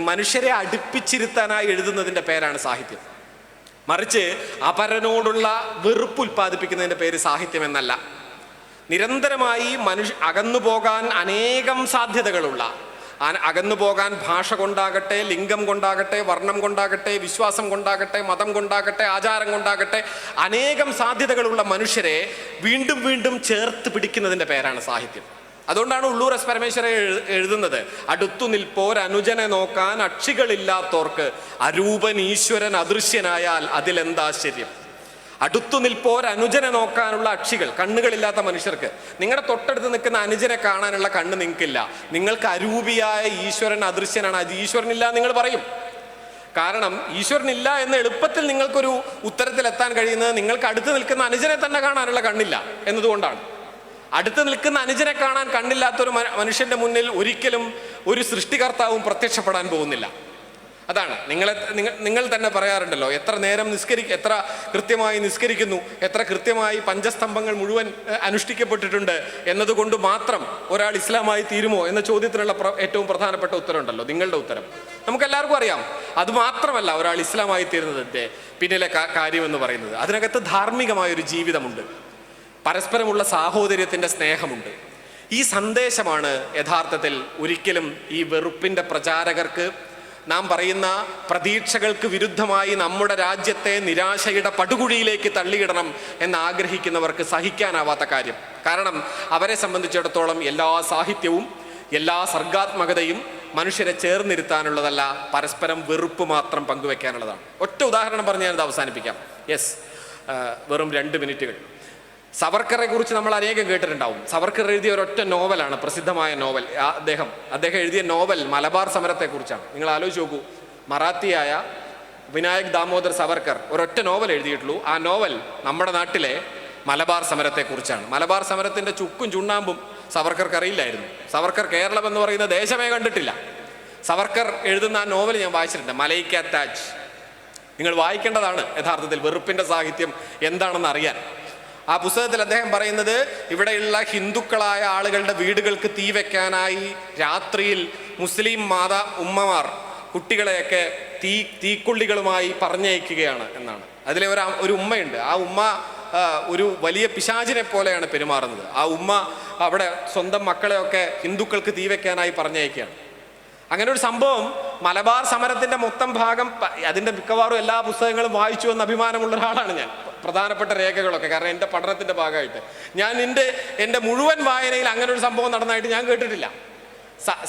മനുഷ്യരെ അടുപ്പിച്ചിരുത്താനായി എഴുതുന്നതിൻ്റെ പേരാണ് സാഹിത്യം. മറിച്ച് അപരനോടുള്ള വെറുപ്പ് ഉൽപ്പാദിപ്പിക്കുന്നതിൻ്റെ പേര് സാഹിത്യം എന്നല്ല. നിരന്തരമായി അകന്നുപോകാൻ അനേകം സാധ്യതകളുള്ള, അകന്നുപോകാൻ ഭാഷ കൊണ്ടാകട്ടെ, ലിംഗം കൊണ്ടാകട്ടെ, വർണ്ണം കൊണ്ടാകട്ടെ, വിശ്വാസം കൊണ്ടാകട്ടെ, മതം കൊണ്ടാകട്ടെ, ആചാരം കൊണ്ടാകട്ടെ, അനേകം സാധ്യതകളുള്ള മനുഷ്യരെ വീണ്ടും വീണ്ടും ചേർത്ത് പിടിക്കുന്നതിൻ്റെ പേരാണ് സാഹിത്യം. അതുകൊണ്ടാണ് ഉള്ളൂർ എസ് പരമേശ്വരൻ എഴുതുന്നത്, അടുത്തു നിൽപ്പോർ അനുജനെ നോക്കാൻ അക്ഷികളില്ലാത്തോർക്ക് അരൂപൻ ഈശ്വരൻ അദൃശ്യനായാൽ അതിലെന്താശ്ചര്യം. അടുത്തു നിൽപ്പോർ അനുജനെ നോക്കാനുള്ള അക്ഷികൾ, കണ്ണുകളില്ലാത്ത മനുഷ്യർക്ക്, നിങ്ങളുടെ തൊട്ടടുത്ത് നിൽക്കുന്ന അനുജനെ കാണാനുള്ള കണ്ണ് നിങ്ങൾക്കില്ല. നിങ്ങൾക്ക് അരൂപിയായ ഈശ്വരൻ അദൃശ്യനാണ്, അത് ഈശ്വരനില്ല നിങ്ങൾ പറയും. കാരണം ഈശ്വരനില്ല എന്ന എളുപ്പത്തിൽ നിങ്ങൾക്കൊരു ഉത്തരത്തിലെത്താൻ കഴിയുന്നത് നിങ്ങൾക്ക് അടുത്ത് നിൽക്കുന്ന അനുജനെ തന്നെ കാണാനുള്ള കണ്ണില്ല എന്നതുകൊണ്ടാണ്. അടുത്ത് നിൽക്കുന്ന അനുജനെ കാണാൻ കണ്ണില്ലാത്തൊരു മനുഷ്യന്റെ മുന്നിൽ ഒരിക്കലും ഒരു സൃഷ്ടികർത്താവും പ്രത്യക്ഷപ്പെടാൻ പോകുന്നില്ല. അതാണ് നിങ്ങൾ തന്നെ പറയാറുണ്ടല്ലോ, എത്ര നേരം എത്ര കൃത്യമായി നിസ്കരിക്കുന്നു, എത്ര കൃത്യമായി പഞ്ചസ്തംഭങ്ങൾ മുഴുവൻ അനുഷ്ഠിക്കപ്പെട്ടിട്ടുണ്ട് എന്നതുകൊണ്ട് മാത്രം ഒരാൾ ഇസ്ലാമായി തീരുമോ എന്ന ചോദ്യത്തിനുള്ള ഏറ്റവും പ്രധാനപ്പെട്ട ഉത്തരമുണ്ടല്ലോ, നിങ്ങളുടെ ഉത്തരം നമുക്കെല്ലാവർക്കും അറിയാം. അതുമാത്രമല്ല ഒരാൾ ഇസ്ലാമായി തീരുന്നതിൻ്റെ പിന്നിലെ കാര്യമെന്ന് പറയുന്നത്, അതിനകത്ത് ധാർമ്മികമായൊരു ജീവിതമുണ്ട്, പരസ്പരമുള്ള സാഹോദര്യത്തിൻ്റെ സ്നേഹമുണ്ട്. ഈ സന്ദേശമാണ് യഥാർത്ഥത്തിൽ ഒരിക്കലും ഈ വെറുപ്പിൻ്റെ പ്രചാരകർക്ക്, നാം പറയുന്ന പ്രതീക്ഷകൾക്ക് വിരുദ്ധമായി നമ്മുടെ രാജ്യത്തെ നിരാശയുടെ പടുകുഴിയിലേക്ക് തള്ളിയിടണം എന്നാഗ്രഹിക്കുന്നവർക്ക് സഹിക്കാനാവാത്ത കാര്യം. കാരണം അവരെ സംബന്ധിച്ചിടത്തോളം എല്ലാ സാഹിത്യവും എല്ലാ സർഗാത്മകതയും മനുഷ്യരെ ചേർന്നിരുത്താനുള്ളതല്ല, പരസ്പരം വെറുപ്പ് മാത്രം പങ്കുവെക്കാനുള്ളതാണ്. ഒറ്റ ഉദാഹരണം പറഞ്ഞ് ഞാനത് അവസാനിപ്പിക്കാം. വെറും 2 മിനിറ്റുകൾ. സവർക്കറെ കുറിച്ച് നമ്മൾ അനേകം കേട്ടിട്ടുണ്ടാവും. സവർക്കർ എഴുതിയ ഒരൊറ്റ നോവലാണ്, പ്രസിദ്ധമായ നോവൽ. അദ്ദേഹം എഴുതിയ നോവൽ മലബാർ സമരത്തെക്കുറിച്ചാണ്. നിങ്ങൾ ആലോചിച്ച് നോക്കൂ, മറാത്തിയായ വിനായക് ദാമോദർ സവർക്കർ ഒരൊറ്റ നോവൽ എഴുതിയിട്ടുള്ളൂ. ആ നോവൽ നമ്മുടെ നാട്ടിലെ മലബാർ സമരത്തെക്കുറിച്ചാണ്. മലബാർ സമരത്തിൻ്റെ ചുക്കും ചുണ്ണാമ്പും സവർക്കർക്ക് അറിയില്ലായിരുന്നു. സവർക്കർ കേരളം എന്ന് പറയുന്ന ദേശമേ കണ്ടിട്ടില്ല. സവർക്കർ എഴുതുന്ന ആ നോവൽ ഞാൻ വായിച്ചിട്ടുണ്ട്, മലൈക്ക താജ്. നിങ്ങൾ വായിക്കേണ്ടതാണ് യഥാർത്ഥത്തിൽ വെറുപ്പിൻ്റെ സാഹിത്യം എന്താണെന്ന് അറിയാൻ. ആ പുസ്തകത്തിൽ അദ്ദേഹം പറയുന്നത്, ഇവിടെയുള്ള ഹിന്ദുക്കളായ ആളുകളുടെ വീടുകൾക്ക് തീ വെക്കാനായി രാത്രിയിൽ മുസ്ലിം ഉമ്മമാർ കുട്ടികളെയൊക്കെ തീക്കൊള്ളികളുമായി പറഞ്ഞയക്കുകയാണ് എന്നാണ്. അതിലെ ഒരു ഉമ്മയുണ്ട്. ആ ഉമ്മ ഒരു വലിയ പിശാചിനെ പോലെയാണ് പെരുമാറുന്നത്. ആ ഉമ്മ അവിടെ സ്വന്തം മക്കളെയൊക്കെ ഹിന്ദുക്കൾക്ക് തീ വെക്കാനായി പറഞ്ഞയക്കുകയാണ്. അങ്ങനെ ഒരു സംഭവം മലബാർ സമരത്തിൻ്റെ മൊത്തം ഭാഗം, അതിൻ്റെ മിക്കവാറും എല്ലാ പുസ്തകങ്ങളും വായിച്ചു എന്ന് അഭിമാനമുള്ള ഒരാളാണ് ഞാൻ, പ്രധാനപ്പെട്ട രേഖകളൊക്കെ. കാരണം എൻ്റെ പഠനത്തിൻ്റെ ഭാഗമായിട്ട് ഞാൻ എൻ്റെ മുഴുവൻ വായനയിൽ അങ്ങനെ ഒരു സംഭവം നടന്നതായിട്ട് ഞാൻ കേട്ടിട്ടില്ല.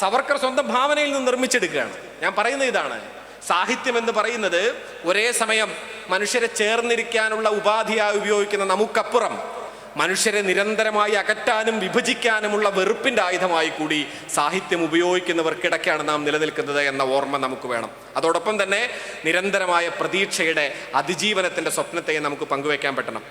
സവർക്കർ സ്വന്തം ഭാവനയിൽ നിന്ന് നിർമ്മിച്ചെടുക്കുകയാണ്. ഞാൻ പറയുന്നത് ഇതാണ്, സാഹിത്യം എന്ന് പറയുന്നത് ഒരേ സമയം മനുഷ്യരെ ചേർന്നിരിക്കാനുള്ള ഉപാധിയായി ഉപയോഗിക്കുന്ന നമുക്കപ്പുറം മനുഷ്യരെ നിരന്തരമായി അകറ്റാനും വിഭജിക്കാനുമുള്ള വെറുപ്പിൻ്റെ ആയുധമായി കൂടി സാഹിത്യം ഉപയോഗിക്കുന്നവർക്കിടയ്ക്കാണ് നാം നിലനിൽക്കുന്നത് എന്ന ഓർമ്മ നമുക്ക് വേണം. അതോടൊപ്പം തന്നെ നിരന്തരമായ പ്രതീക്ഷയുടെ അതിജീവനത്തിൻ്റെ സ്വപ്നത്തെ നമുക്ക് പങ്കുവയ്ക്കാൻ പറ്റണം.